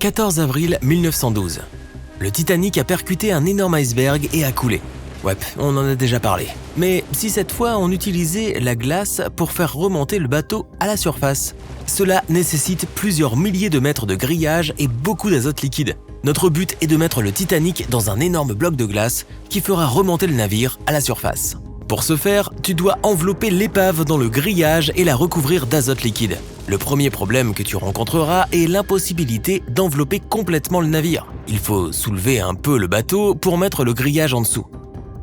14 avril 1912. Le Titanic a percuté un énorme iceberg et a coulé. Ouais, on en a déjà parlé. Mais si cette fois on utilisait la glace pour faire remonter le bateau à la surface, cela nécessite plusieurs milliers de mètres de grillage et beaucoup d'azote liquide. Notre but est de mettre le Titanic dans un énorme bloc de glace qui fera remonter le navire à la surface. Pour ce faire, tu dois envelopper l'épave dans le grillage et la recouvrir d'azote liquide. Le premier problème que tu rencontreras est l'impossibilité d'envelopper complètement le navire. Il faut soulever un peu le bateau pour mettre le grillage en dessous.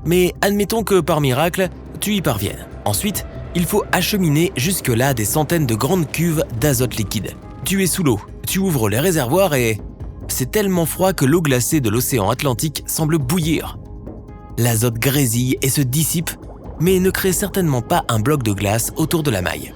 Mais admettons que par miracle, tu y parviennes. Ensuite, il faut acheminer jusque-là des centaines de grandes cuves d'azote liquide. Tu es sous l'eau, tu ouvres les réservoirs et c'est tellement froid que l'eau glacée de l'océan Atlantique semble bouillir. L'azote grésille et se dissipe, mais ne crée certainement pas un bloc de glace autour de la maille.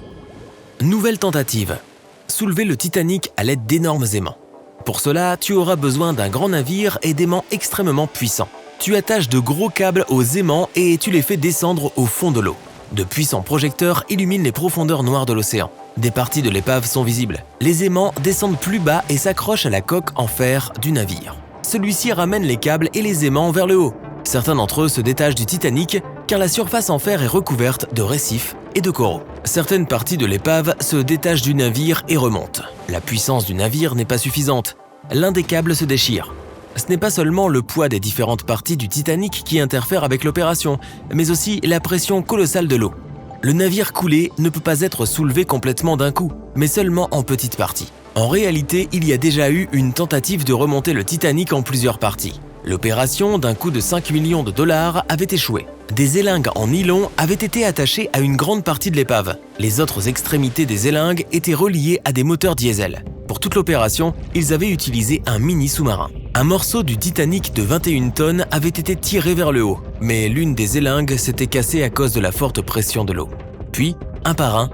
Nouvelle tentative. Soulever le Titanic à l'aide d'énormes aimants. Pour cela, tu auras besoin d'un grand navire et d'aimants extrêmement puissants. Tu attaches de gros câbles aux aimants et tu les fais descendre au fond de l'eau. De puissants projecteurs illuminent les profondeurs noires de l'océan. Des parties de l'épave sont visibles. Les aimants descendent plus bas et s'accrochent à la coque en fer du navire. Celui-ci ramène les câbles et les aimants vers le haut. Certains d'entre eux se détachent du Titanic car la surface en fer est recouverte de récifs et de coraux. Certaines parties de l'épave se détachent du navire et remontent. La puissance du navire n'est pas suffisante. L'un des câbles se déchire. Ce n'est pas seulement le poids des différentes parties du Titanic qui interfère avec l'opération, mais aussi la pression colossale de l'eau. Le navire coulé ne peut pas être soulevé complètement d'un coup, mais seulement en petites parties. En réalité, il y a déjà eu une tentative de remonter le Titanic en plusieurs parties. L'opération, d'un coût de 5 millions de dollars, avait échoué. Des élingues en nylon avaient été attachées à une grande partie de l'épave. Les autres extrémités des élingues étaient reliées à des moteurs diesel. Pour toute l'opération, ils avaient utilisé un mini sous-marin. Un morceau du Titanic de 21 tonnes avait été tiré vers le haut, mais l'une des élingues s'était cassée à cause de la forte pression de l'eau. Puis, un par un,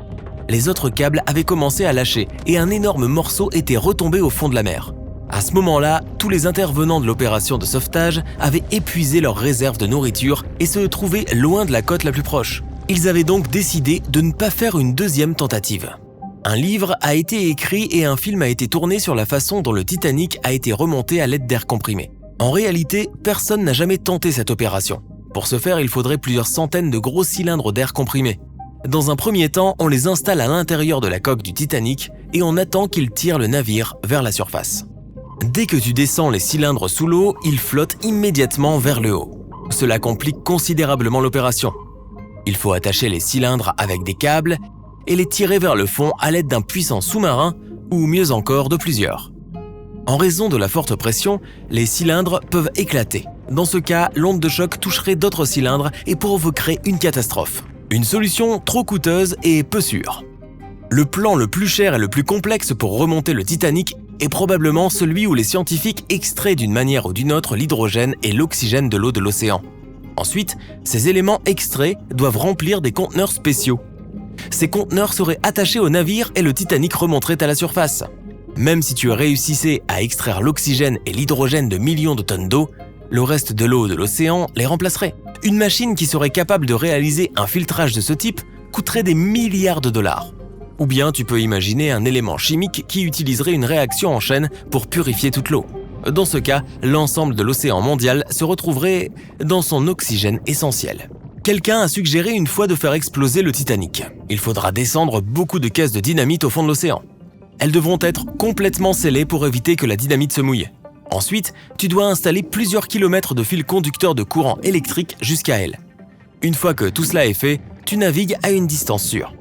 les autres câbles avaient commencé à lâcher et un énorme morceau était retombé au fond de la mer. À ce moment-là, tous les intervenants de l'opération de sauvetage avaient épuisé leurs réserves de nourriture et se trouvaient loin de la côte la plus proche. Ils avaient donc décidé de ne pas faire une deuxième tentative. Un livre a été écrit et un film a été tourné sur la façon dont le Titanic a été remonté à l'aide d'air comprimé. En réalité, personne n'a jamais tenté cette opération. Pour ce faire, il faudrait plusieurs centaines de gros cylindres d'air comprimé. Dans un premier temps, on les installe à l'intérieur de la coque du Titanic et on attend qu'ils tirent le navire vers la surface. Dès que tu descends les cylindres sous l'eau, ils flottent immédiatement vers le haut. Cela complique considérablement l'opération. Il faut attacher les cylindres avec des câbles et les tirer vers le fond à l'aide d'un puissant sous-marin ou mieux encore de plusieurs. En raison de la forte pression, les cylindres peuvent éclater. Dans ce cas, l'onde de choc toucherait d'autres cylindres et provoquerait une catastrophe. Une solution trop coûteuse et peu sûre. Le plan le plus cher et le plus complexe pour remonter le Titanic est probablement celui où les scientifiques extraient d'une manière ou d'une autre l'hydrogène et l'oxygène de l'eau de l'océan. Ensuite, ces éléments extraits doivent remplir des conteneurs spéciaux. Ces conteneurs seraient attachés au navire et le Titanic remonterait à la surface. Même si tu réussissais à extraire l'oxygène et l'hydrogène de millions de tonnes d'eau, le reste de l'eau de l'océan les remplacerait. Une machine qui serait capable de réaliser un filtrage de ce type coûterait des milliards de dollars. Ou bien tu peux imaginer un élément chimique qui utiliserait une réaction en chaîne pour purifier toute l'eau. Dans ce cas, l'ensemble de l'océan mondial se retrouverait dans son oxygène essentiel. Quelqu'un a suggéré une fois de faire exploser le Titanic. Il faudra descendre beaucoup de caisses de dynamite au fond de l'océan. Elles devront être complètement scellées pour éviter que la dynamite se mouille. Ensuite, tu dois installer plusieurs kilomètres de fils conducteurs de courant électrique jusqu'à elles. Une fois que tout cela est fait, tu navigues à une distance sûre.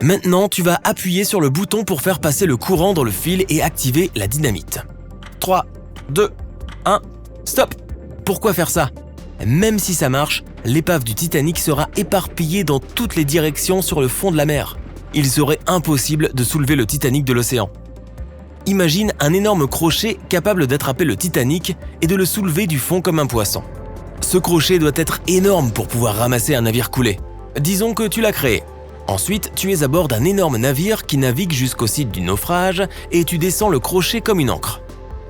Maintenant, tu vas appuyer sur le bouton pour faire passer le courant dans le fil et activer la dynamite. 3, 2, 1, stop! Pourquoi faire ça? Même si ça marche, l'épave du Titanic sera éparpillée dans toutes les directions sur le fond de la mer. Il serait impossible de soulever le Titanic de l'océan. Imagine un énorme crochet capable d'attraper le Titanic et de le soulever du fond comme un poisson. Ce crochet doit être énorme pour pouvoir ramasser un navire coulé. Disons que tu l'as créé. Ensuite, tu es à bord d'un énorme navire qui navigue jusqu'au site du naufrage et tu descends le crochet comme une ancre.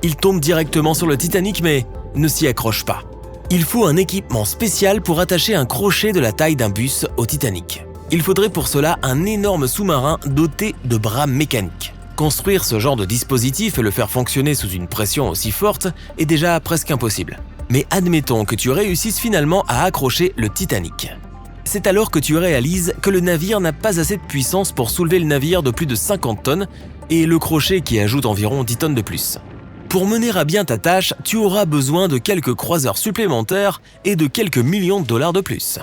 Il tombe directement sur le Titanic mais ne s'y accroche pas. Il faut un équipement spécial pour attacher un crochet de la taille d'un bus au Titanic. Il faudrait pour cela un énorme sous-marin doté de bras mécaniques. Construire ce genre de dispositif et le faire fonctionner sous une pression aussi forte est déjà presque impossible. Mais admettons que tu réussisses finalement à accrocher le Titanic. C'est alors que tu réalises que le navire n'a pas assez de puissance pour soulever le navire de plus de 50 tonnes et le crochet qui ajoute environ 10 tonnes de plus. Pour mener à bien ta tâche, tu auras besoin de quelques croiseurs supplémentaires et de quelques millions de dollars de plus.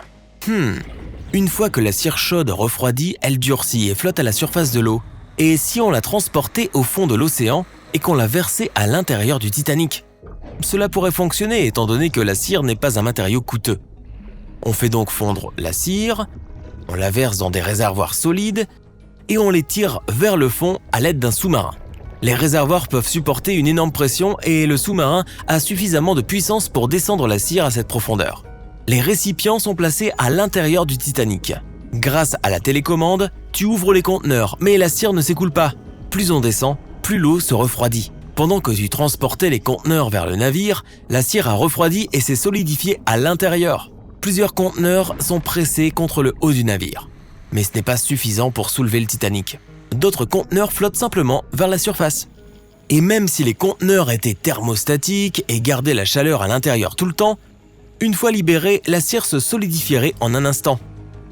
Une fois que la cire chaude refroidit, elle durcit et flotte à la surface de l'eau. Et si on la transportait au fond de l'océan et qu'on la versait à l'intérieur du Titanic? Cela pourrait fonctionner étant donné que la cire n'est pas un matériau coûteux. On fait donc fondre la cire, on la verse dans des réservoirs solides et on les tire vers le fond à l'aide d'un sous-marin. Les réservoirs peuvent supporter une énorme pression et le sous-marin a suffisamment de puissance pour descendre la cire à cette profondeur. Les récipients sont placés à l'intérieur du Titanic. Grâce à la télécommande, tu ouvres les conteneurs, mais la cire ne s'écoule pas. Plus on descend, plus l'eau se refroidit. Pendant que tu transportais les conteneurs vers le navire, la cire a refroidi et s'est solidifiée à l'intérieur. Plusieurs conteneurs sont pressés contre le haut du navire. Mais ce n'est pas suffisant pour soulever le Titanic. D'autres conteneurs flottent simplement vers la surface. Et même si les conteneurs étaient thermostatiques et gardaient la chaleur à l'intérieur tout le temps, une fois libérée, la cire se solidifierait en un instant.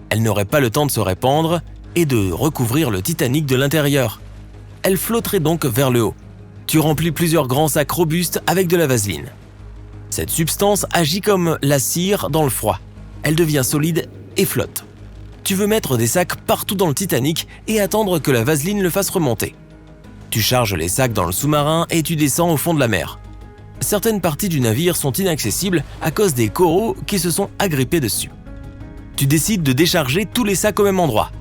Elle n'aurait pas le temps de se répandre et de recouvrir le Titanic de l'intérieur. Elle flotterait donc vers le haut. Tu remplis plusieurs grands sacs robustes avec de la vaseline. Cette substance agit comme la cire dans le froid. Elle devient solide et flotte. Tu veux mettre des sacs partout dans le Titanic et attendre que la vaseline le fasse remonter. Tu charges les sacs dans le sous-marin et tu descends au fond de la mer. Certaines parties du navire sont inaccessibles à cause des coraux qui se sont agrippés dessus. Tu décides de décharger tous les sacs au même endroit.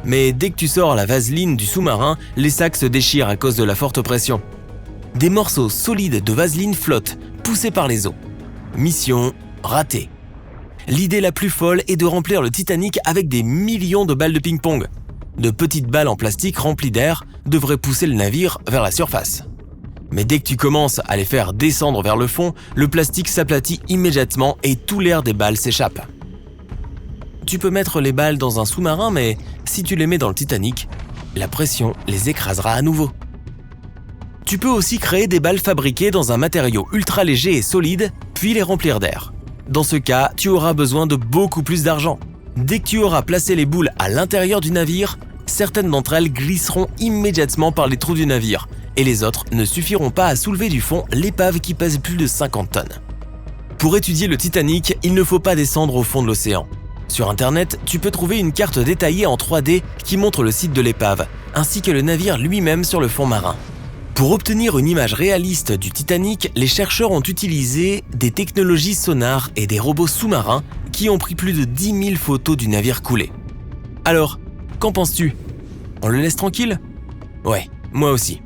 Mais dès que tu sors la vaseline du sous-marin, les sacs se déchirent à cause de la forte pression. Des morceaux solides de vaseline flottent, poussés par les eaux. Mission ratée. L'idée la plus folle est de remplir le Titanic avec des millions de balles de ping-pong. De petites balles en plastique remplies d'air devraient pousser le navire vers la surface. Mais dès que tu commences à les faire descendre vers le fond, le plastique s'aplatit immédiatement et tout l'air des balles s'échappe. Tu peux mettre les balles dans un sous-marin, mais si tu les mets dans le Titanic, la pression les écrasera à nouveau. Tu peux aussi créer des balles fabriquées dans un matériau ultra léger et solide, puis les remplir d'air. Dans ce cas, tu auras besoin de beaucoup plus d'argent. Dès que tu auras placé les boules à l'intérieur du navire, certaines d'entre elles glisseront immédiatement par les trous du navire, et les autres ne suffiront pas à soulever du fond l'épave qui pèse plus de 50 tonnes. Pour étudier le Titanic, il ne faut pas descendre au fond de l'océan. Sur Internet, tu peux trouver une carte détaillée en 3D qui montre le site de l'épave, ainsi que le navire lui-même sur le fond marin. Pour obtenir une image réaliste du Titanic, les chercheurs ont utilisé des technologies sonars et des robots sous-marins qui ont pris plus de 10 000 photos du navire coulé. Alors, qu'en penses-tu? On le laisse tranquille? Ouais, moi aussi.